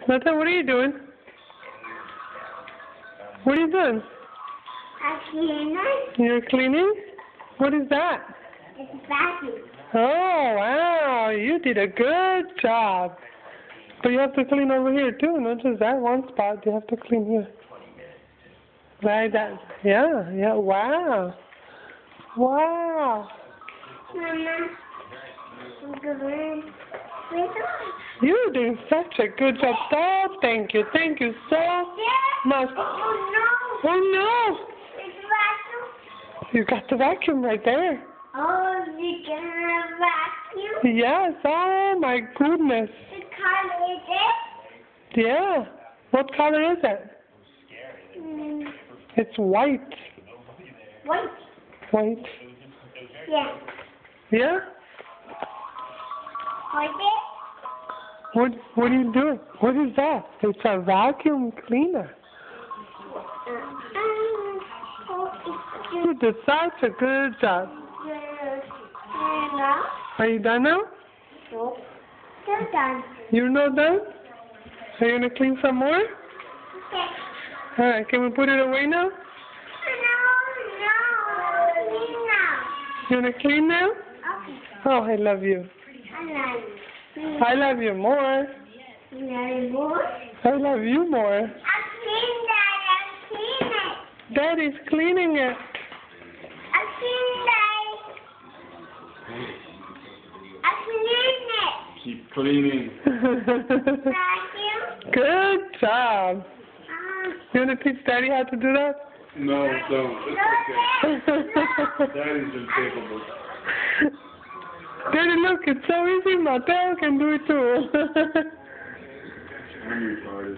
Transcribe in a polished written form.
Nata, what are you doing? What are you doing? I'm cleaning. You're cleaning? What is that? It's a vacuum. Oh, wow. You did a good job. But you have to clean over here, too. Not just that one spot. You have to clean here. Like that. Yeah, yeah. Wow. Wow. Mama, I'm going. You're doing such a good job. Oh, thank you. Thank you so much. Oh no! Oh, no. It's vacuum. You got the vacuum right there. Oh, you can vacuum? Yes. Oh, my goodness. The color is it? Yeah. What color is it? It's white. White. White. Yeah. Yeah? Like it? What are you doing? What is that? It's a vacuum cleaner. You did such a good job. Are you done now? No. Still done. You're not done? Are you going to clean some more? Okay. Alright, can we put it away now? No. You want to clean now? Okay. Oh, I love you. I love you more. I love you more. Daddy's cleaning it. Keep cleaning. Good job. You want to teach Daddy how to do that? No, don't. It's okay. Daddy's incapable. Daddy, look, it's so easy. Mateo can do it too. I'm retarded.